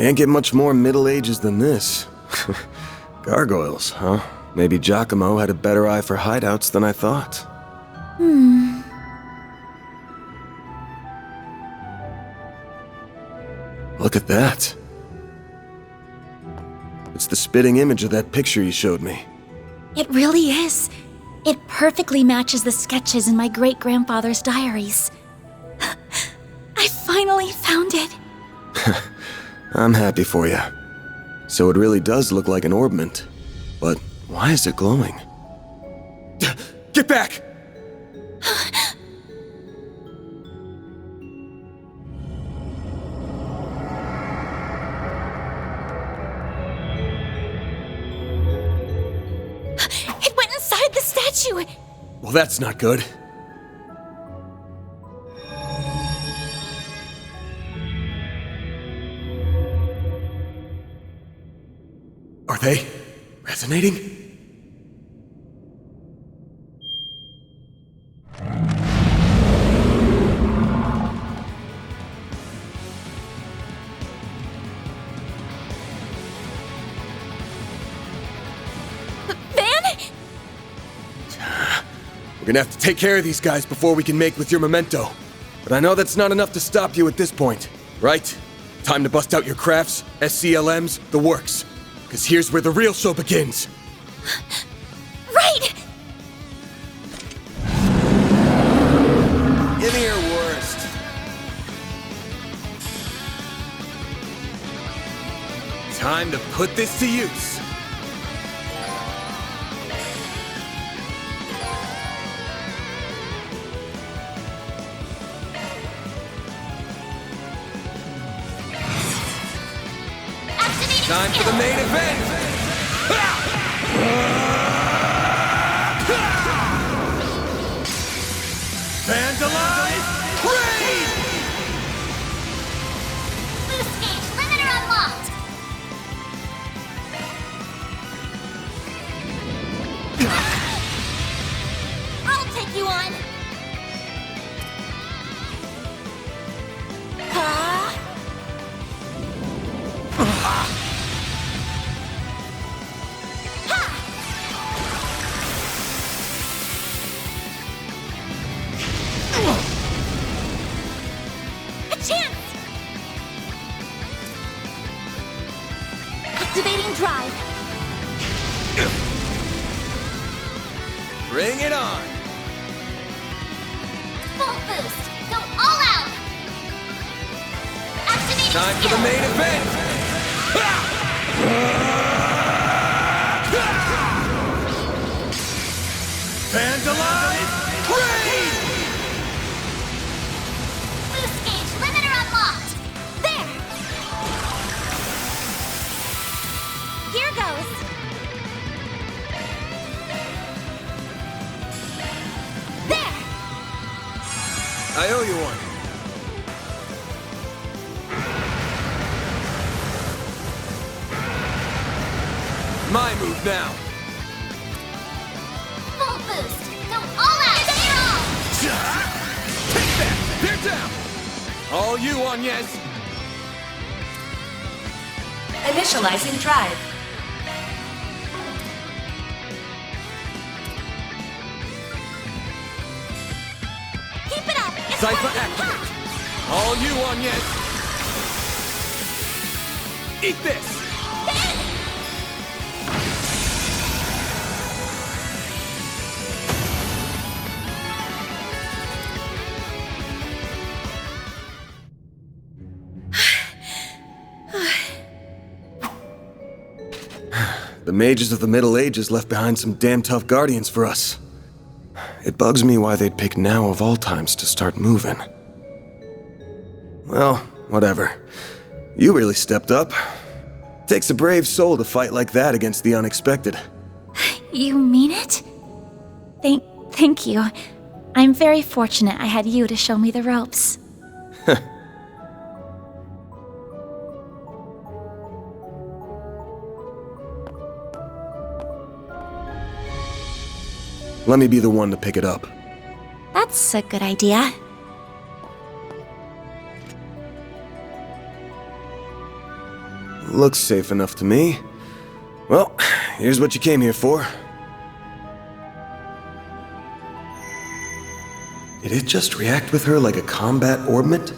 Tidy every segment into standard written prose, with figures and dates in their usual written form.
Can't get much more Middle Ages than this. Gargoyles, huh? Maybe Giacomo had a better eye for hideouts than I thought. Look at that. It's the spitting image of that picture you showed me. It really is. It perfectly matches the sketches in my great-grandfather's diaries. I finally found it. I'm happy for you. So it really does look like an orbment. But why is it glowing? Get back! It went inside the statue! Well, that's not good. Are they resonating? We're gonna have to take care of these guys before we can make with your memento. But I know that's not enough to stop you at this point, right? Time to bust out your crafts, SCLMs, the works. Because here's where the real show begins. Right! Give me your worst. Time to put this to use. Time for the main event! Vandalize! Raid! Boost gauge limiter unlocked! I'll take you on! Activating drive. Bring it on. Full boost. Go all out. Activating time for the main event. Vandalize! Raid! Boost gauge limiter unlocked. There. Here goes. There. I owe you one. My move now. Full boost. Go all out. Get it all. Take that. They're down. All you, Agnes. Initializing drive. Keep it up. It's Cypher working. activate. All you, Agnes. Eat this. The mages of the Middle Ages left behind some damn tough guardians for us. It bugs me why they'd pick now of all times to start moving. Well, whatever. You really stepped up. Takes a brave soul to fight like that against the unexpected. You mean it? Thank you. I'm very fortunate I had you to show me the ropes. Let me be the one to pick it up. That's a good idea. looks safe enough to me. Well, here's what you came here for. Did it just react with her like a combat orbment?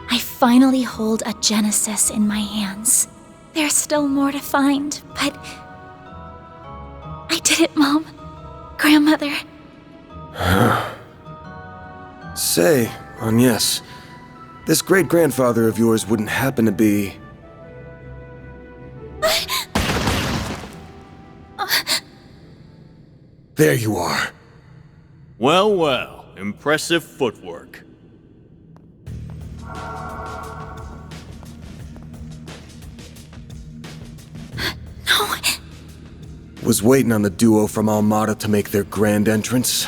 I finally hold a Genesis in my hands. There's still more to find, but... I did it, Mom. Grandmother. Say, Agnes, this great-grandfather of yours wouldn't happen to be... There you are. Well, well, impressive footwork. No. Was waiting on the duo from Almada to make their grand entrance.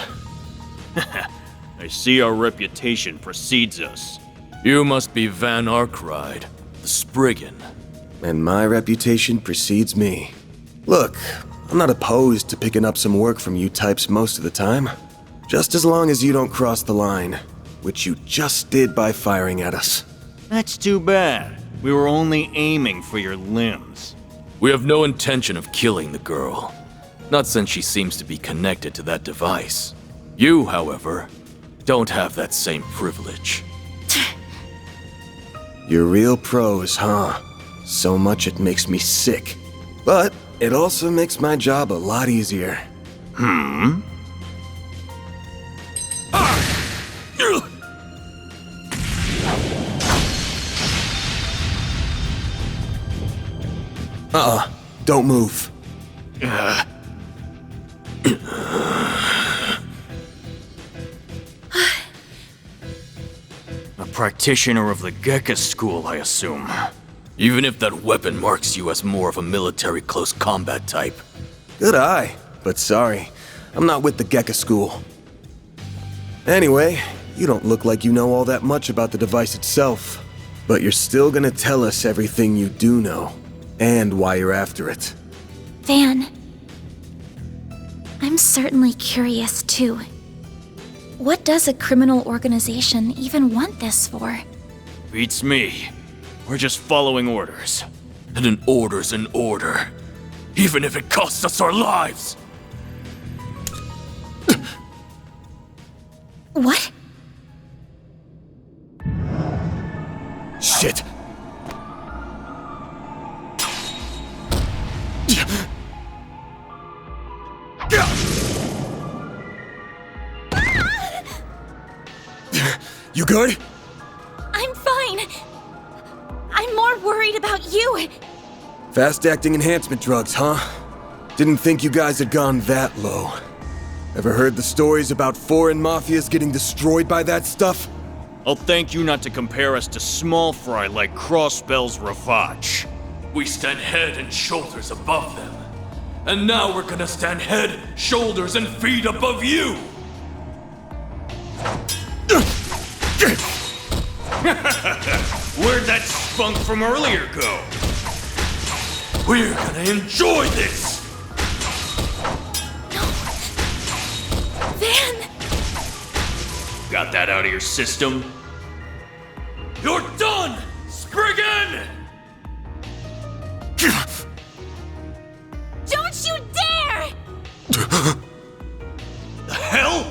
I see our reputation precedes us. You must be Van Arkride, the spriggan. And my reputation precedes me. Look, I'm not opposed to picking up some work from you types most of the time. Just as long as you don't cross the line, which you just did by firing at us. That's too bad. We were only aiming for your limbs. We have no intention of killing the girl. Not since she seems to be connected to that device. You, however, don't have that same privilege. You're real pros, huh? So much it makes me sick. But it also makes my job a lot easier. Don't move. A practitioner of the Gekka school, I assume. Even if that weapon marks you as more of a military close combat type. Good eye, but sorry. I'm not with the Gekka school. Anyway, you don't look like you know all that much about the device itself. But you're still gonna tell us everything you do know. And why you're after it. Van. I'm certainly curious, too. What does a criminal organization even want this for? Beats me. We're just following orders. And an order's an order. Even if it costs us our lives! What? Shit! You good? I'm fine. I'm more worried about you. Fast-acting enhancement drugs, huh? Didn't think you guys had gone that low. Ever heard the stories about foreign mafias getting destroyed by that stuff? I'll thank you not to compare us to small fry like Crossbell's Ravage. We stand head and shoulders above them. And now we're gonna stand head, shoulders, and feet above you! Where'd that spunk from earlier go? We're gonna enjoy this! Van! Got that out of your system? You're done, spriggan! Don't you dare! The hell?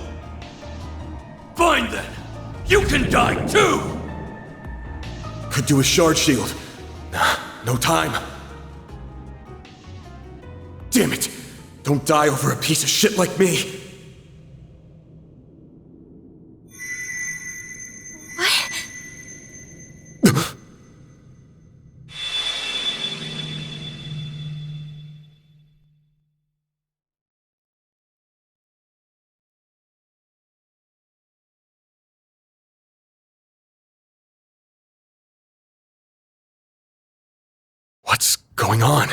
Fine then! You can die too! Could do a shard shield. No time. Damn it! Don't die over a piece of shit like me! What's going on?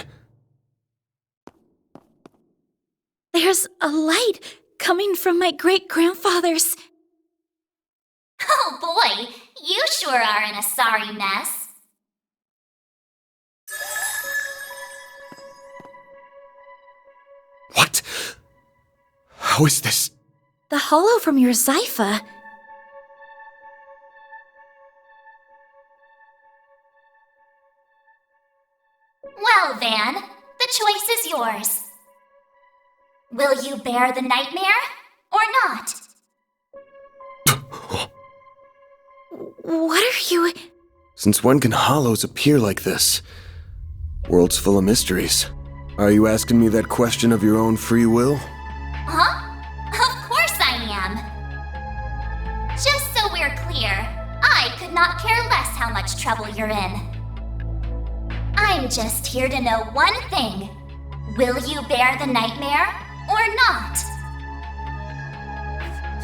There's a light coming from my great-grandfather's... Oh boy, you sure are in a sorry mess. What? How is this? The hollow from your Zypha. Will you bear the nightmare or not? What are you... Since when can hollows appear like this? World's full of mysteries. Are you asking me that question of your own free will? Huh? Of course I am. Just so we're clear, I could not care less how much trouble you're in. I'm just here to know one thing. Will you bear the nightmare or not?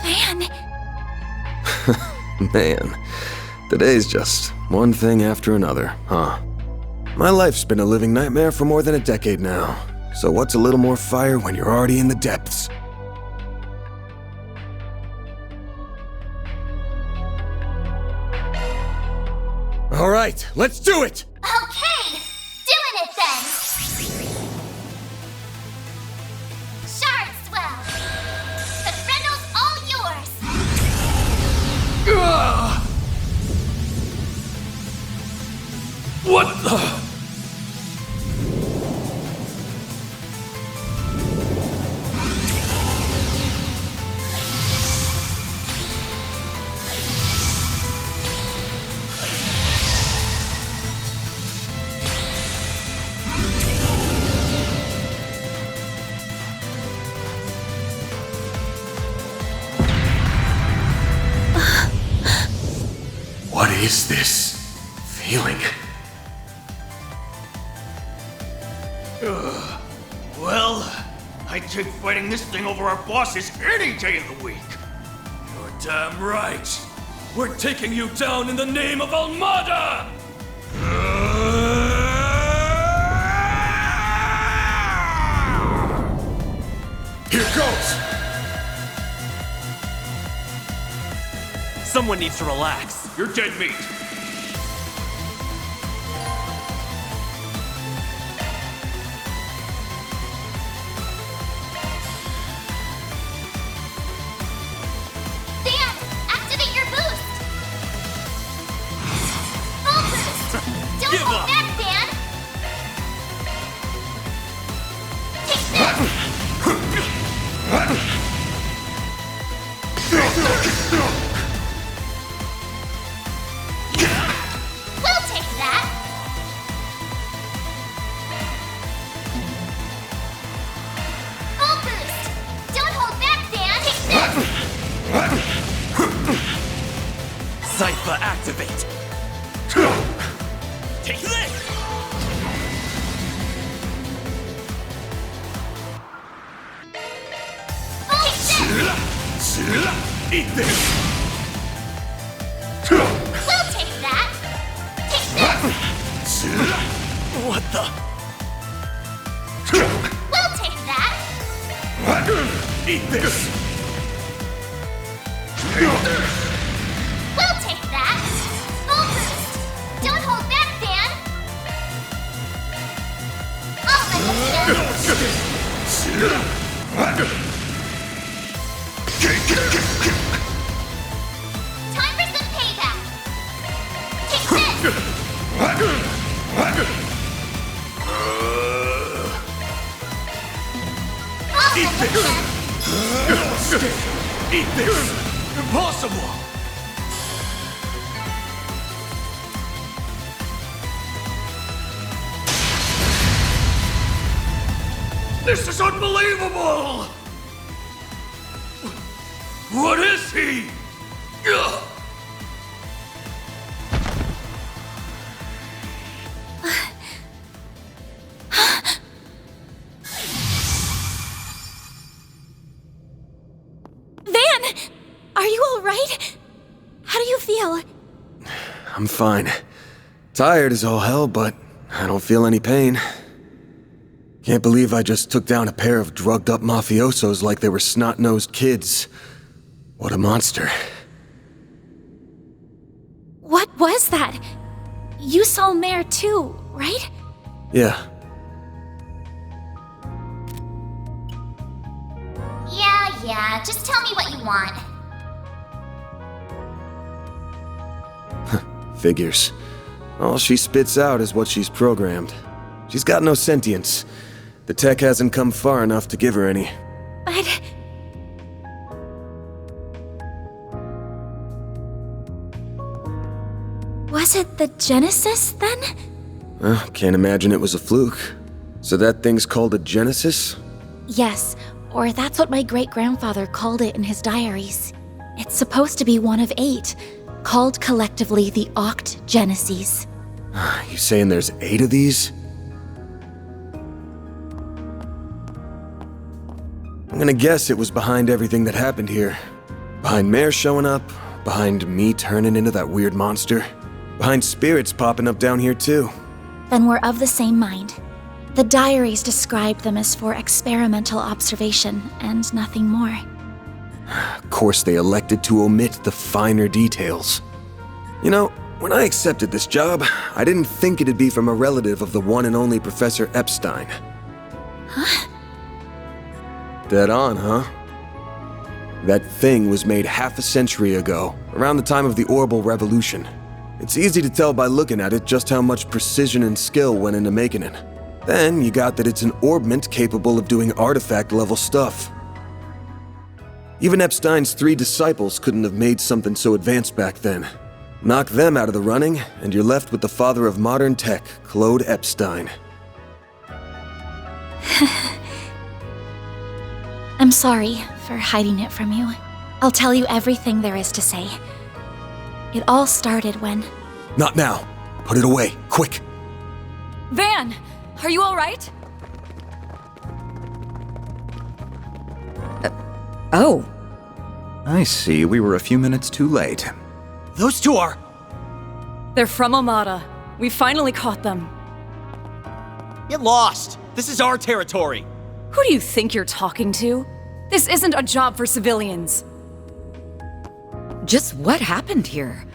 Van... Man, today's just one thing after another, huh? My life's been a living nightmare for more than a decade now. So what's a little more fire when you're already in the depths? All right, let's do it! Okay, doing it then! Shard swell! The Grendel's all yours! What the? What is this feeling? Well, I'd take fighting this thing over our bosses any day of the week. You're damn right. We're taking you down in the name of Almada! Here goes! Someone needs to relax. You're dead meat. Dan, activate your boost! Full boost! Don't Give hold up. back, Dan! Take this! We'll take that! Full boost! Don't hold back, Dan! Take this! Cypher activate. Take this! Eat this! We'll take that! Take this! What the? We'll take that! Eat this! We'll take that! Full boost! Don't hold back, Dan! I'll let you Time for some payback! Take this! I'll Eat let you this! Eat this! Impossible! This is unbelievable! What is he? Ugh. Van! Are you alright? How do you feel? I'm fine. Tired as all hell, but I don't feel any pain. Can't believe I just took down a pair of drugged-up mafiosos like they were snot-nosed kids. What a monster. What was that? You saw Mare too, right? Yeah. Yeah, just tell me what you want. Figures. All she spits out is what she's programmed. She's got no sentience. The tech hasn't come far enough to give her any. But... Was it the Genesis, then? Can't imagine it was a fluke. So that thing's called a Genesis? Yes, or that's what my great-grandfather called it in his diaries. It's supposed to be one of 8, called collectively the Oct Geneses. You saying there's 8 of these? I'm gonna guess it was behind everything that happened here. Behind Mare showing up, behind me turning into that weird monster, behind spirits popping up down here too. Then we're of the same mind. The diaries described them as for experimental observation and nothing more. Of course they elected to omit the finer details. You know, when I accepted this job, I didn't think it'd be from a relative of the one and only Professor Epstein. Huh? Dead on, huh? That thing was made half a century ago, around the time of the Orbital Revolution. It's easy to tell by looking at it just how much precision and skill went into making it. Then you got that it's an orbment capable of doing artifact-level stuff. Even Epstein's 3 disciples couldn't have made something so advanced back then. Knock them out of the running, and you're left with the father of modern tech, Claude Epstein. I'm sorry for hiding it from you. I'll tell you everything there is to say. It all started when... Not now. Put it away, quick. Van, are you all right? Oh. I see, we were a few minutes too late. Those 2 are... They're from Amada. We finally caught them. Get lost! This is our territory! Who do you think you're talking to? This isn't a job for civilians. Just what happened here?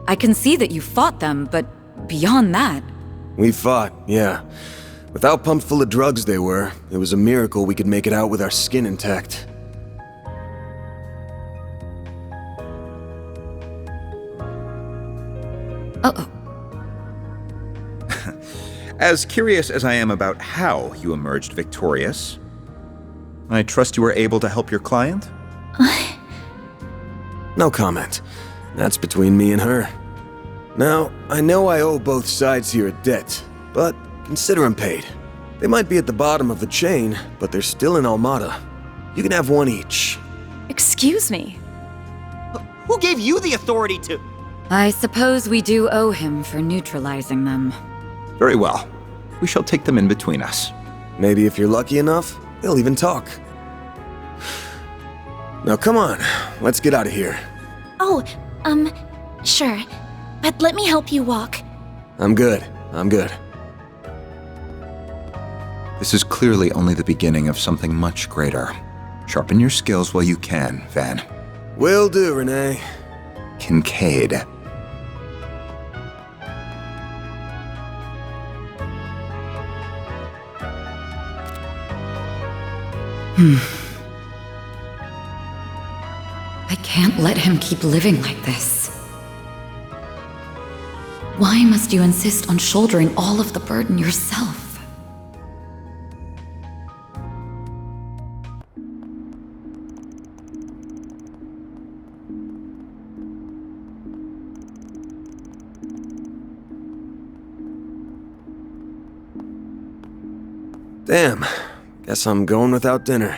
I can see that you fought them, but beyond that... We fought, yeah. Without pumped full of drugs they were, it was a miracle we could make it out with our skin intact. Uh-oh. As curious as I am about how you emerged victorious, I trust you were able to help your client? No comment. That's between me and her. Now, I know I owe both sides here a debt, but consider them paid. They might be at the bottom of the chain, but they're still in Almada. You can have one each. Excuse me. Who gave you the authority to... I suppose we do owe him for neutralizing them. Very well. We shall take them in between us. Maybe if you're lucky enough, they'll even talk. Now come on, let's get out of here. Oh, sure. But let me help you walk. I'm good. This is clearly only the beginning of something much greater. Sharpen your skills while you can, Van. Will do, Renee. Kincaid. I can't let him keep living like this. Why must you insist on shouldering all of the burden yourself? Damn, guess I'm going without dinner.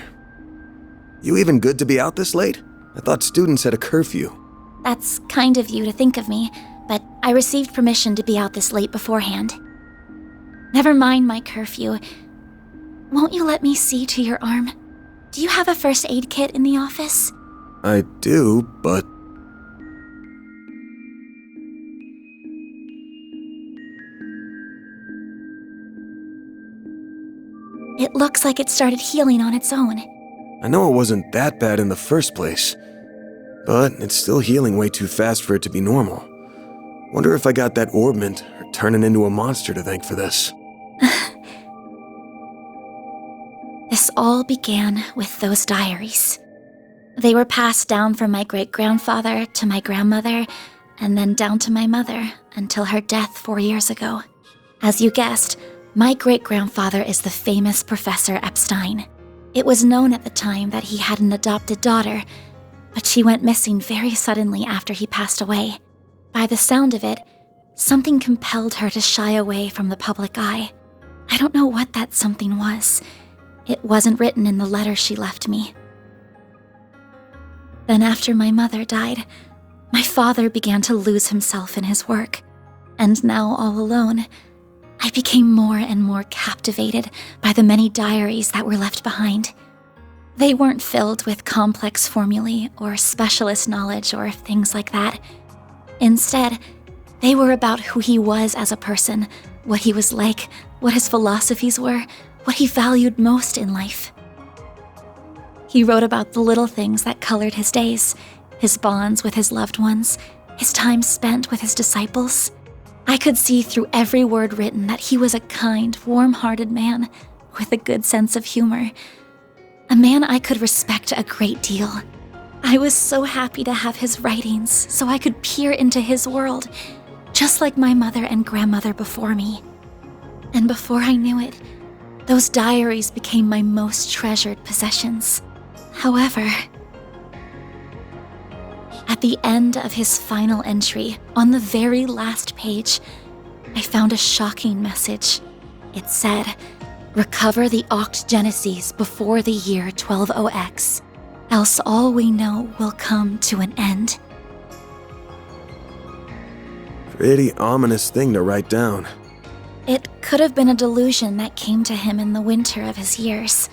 You even good to be out this late? I thought students had a curfew. That's kind of you to think of me, but I received permission to be out this late beforehand. Never mind my curfew. Won't you let me see to your arm? Do you have a first aid kit in the office? I do, but... It looks like it started healing on its own. I know it wasn't that bad in the first place, but it's still healing way too fast for it to be normal. Wonder if I got that orbment or turning into a monster to thank for this. This all began with those diaries. They were passed down from my great-grandfather to my grandmother, and then down to my mother until her death 4 years ago. As you guessed, my great-grandfather is the famous Professor Epstein. It was known at the time that he had an adopted daughter, but she went missing very suddenly after he passed away. By the sound of it, something compelled her to shy away from the public eye. I don't know what that something was. It wasn't written in the letter she left me. Then after my mother died, my father began to lose himself in his work. And now all alone, I became more and more captivated by the many diaries that were left behind. They weren't filled with complex formulae or specialist knowledge or things like that. Instead, they were about who he was as a person, what he was like, what his philosophies were, what he valued most in life. He wrote about the little things that colored his days, his bonds with his loved ones, his time spent with his disciples. I could see through every word written that he was a kind, warm-hearted man with a good sense of humor. A man I could respect a great deal. I was so happy to have his writings so I could peer into his world, just like my mother and grandmother before me. And before I knew it, those diaries became my most treasured possessions. However, at the end of his final entry, on the very last page, I found a shocking message. It said, "Recover the Oct Genesis before the year 120X, else all we know will come to an end." Pretty ominous thing to write down. It could have been a delusion that came to him in the winter of his years,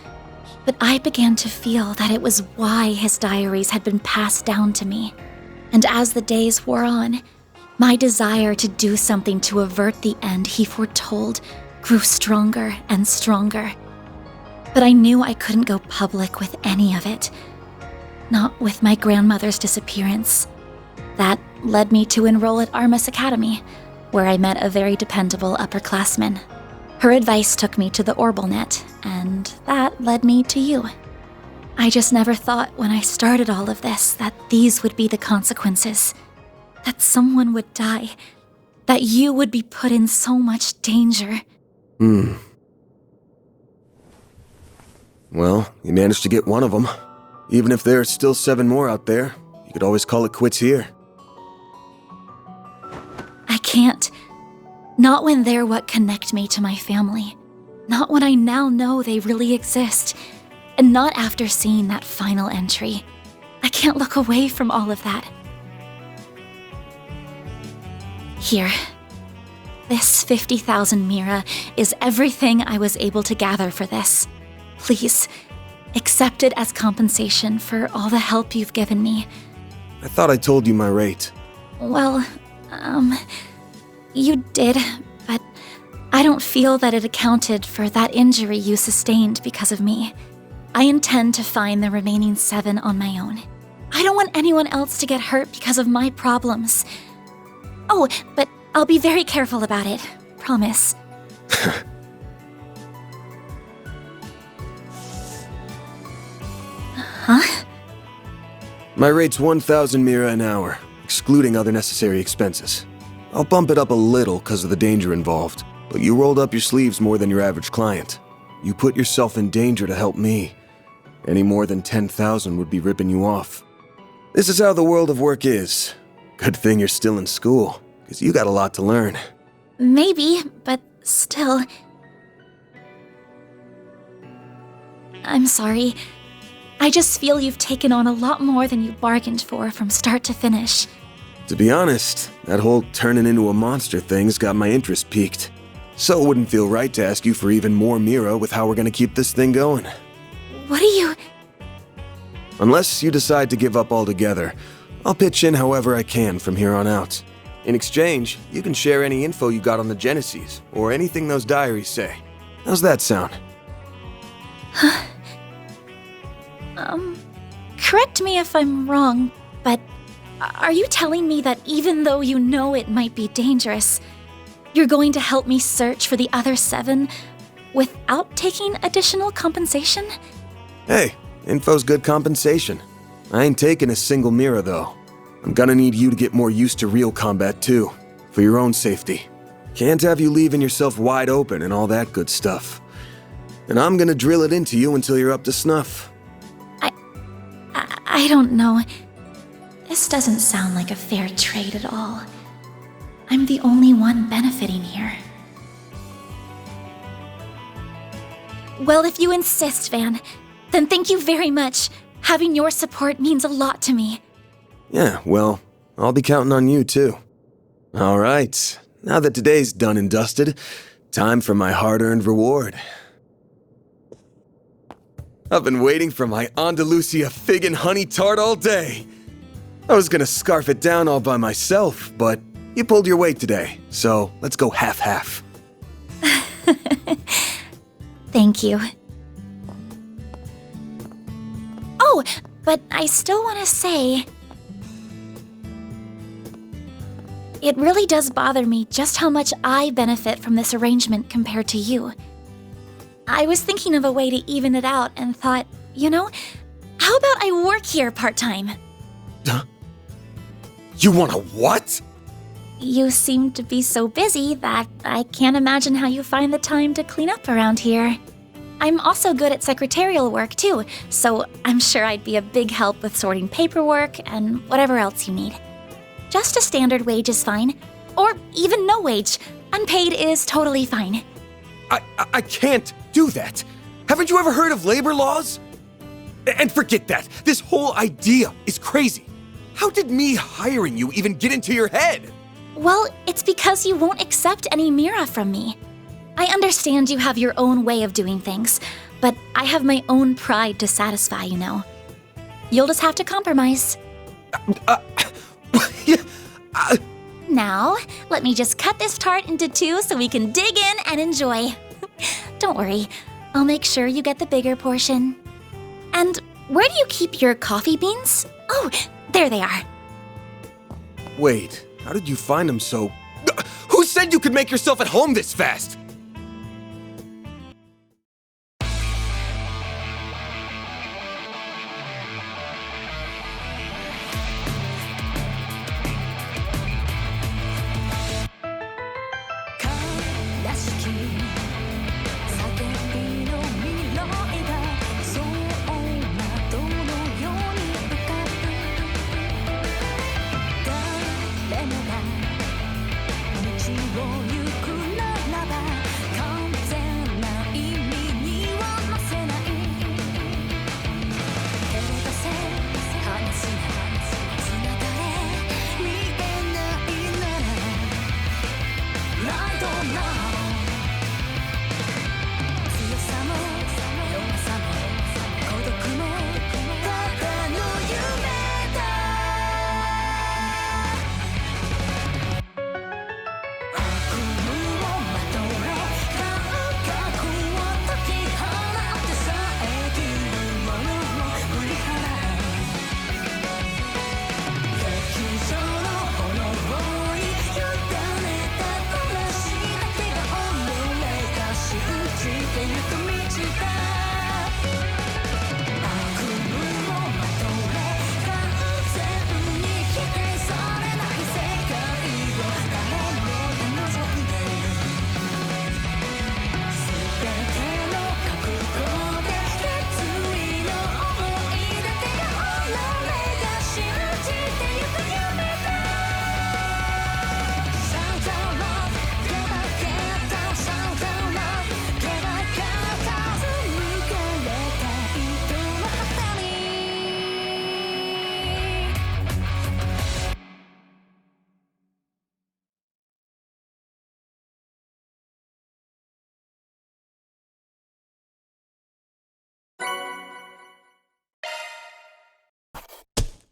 but I began to feel that it was why his diaries had been passed down to me. And as the days wore on, my desire to do something to avert the end he foretold grew stronger and stronger. But I knew I couldn't go public with any of it. Not with my grandmother's disappearance. That led me to enroll at Armus Academy, where I met a very dependable upperclassman. Her advice took me to the Orbalnet, and that led me to you. I just never thought when I started all of this that these would be the consequences. That someone would die. That you would be put in so much danger. Well, you managed to get one of them. Even if there are still 7 more out there, you could always call it quits here. I can't. Not when they're what connect me to my family. Not when I now know they really exist. And not after seeing that final entry. I can't look away from all of that. Here. This 50,000 Mira is everything I was able to gather for this. Please, accept it as compensation for all the help you've given me. I thought I told you my rate. Well, you did, but I don't feel that it accounted for that injury you sustained because of me. I intend to find the remaining 7 on my own. I don't want anyone else to get hurt because of my problems. Oh, but I'll be very careful about it. Promise. Huh? My rate's 1,000 Mira an hour, excluding other necessary expenses. I'll bump it up a little because of the danger involved, but you rolled up your sleeves more than your average client. You put yourself in danger to help me. Any more than 10,000 would be ripping you off. This is how the world of work is. Good thing you're still in school, because you got a lot to learn. Maybe, but still. I'm sorry. I just feel you've taken on a lot more than you bargained for from start to finish. To be honest, that whole turning into a monster thing's got my interest piqued. So it wouldn't feel right to ask you for even more Mira with how we're gonna keep this thing going. What are you... Unless you decide to give up altogether, I'll pitch in however I can from here on out. In exchange, you can share any info you got on the Genesis, or anything those diaries say. How's that sound? Correct me if I'm wrong, but are you telling me that even though you know it might be dangerous, you're going to help me search for the other 7 without taking additional compensation? Hey, info's good compensation. I ain't taking a single Mira, though. I'm gonna need you to get more used to real combat, too, for your own safety. Can't have you leaving yourself wide open and all that good stuff. and I'm gonna drill it into you until you're up to snuff. I don't know. This doesn't sound like a fair trade at all. I'm the only one benefiting here. Well, if you insist, Van, then thank you very much. Having your support means a lot to me. Yeah, well, I'll be counting on you too. All right, now that today's done and dusted, time for my hard-earned reward. I've been waiting for my Andalusia fig and honey tart all day. I was gonna scarf it down all by myself, but you pulled your weight today, so let's go half-half. Thank you. Oh, but I still want to say... It really does bother me just how much I benefit from this arrangement compared to you. I was thinking of a way to even it out and thought, you know, how about I work here part-time? You want a what? You seem to be so busy that I can't imagine how you find the time to clean up around here. I'm also good at secretarial work too, so I'm sure I'd be a big help with sorting paperwork and whatever else you need. Just a standard wage is fine, or even no wage. Unpaid is totally fine. I can't do that. Haven't you ever heard of labor laws? And forget that. This whole idea is crazy. How did me hiring you even get into your head? Well, it's because you won't accept any Mira from me. I understand you have your own way of doing things, but I have my own pride to satisfy, you know. You'll just have to compromise. Now, let me just cut this tart into two so we can dig in and enjoy. Don't worry, I'll make sure you get the bigger portion. And where do you keep your coffee beans? Oh, there they are. Wait, how did you find them so... Who said you could make yourself at home this fast?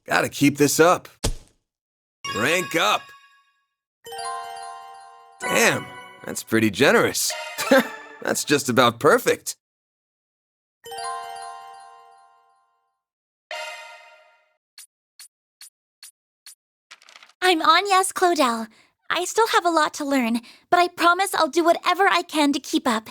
Gotta keep this up. Rank up. Damn, that's pretty generous. That's just about perfect. I'm Agnes Claudel. I still have a lot to learn, but I promise I'll do whatever I can to keep up.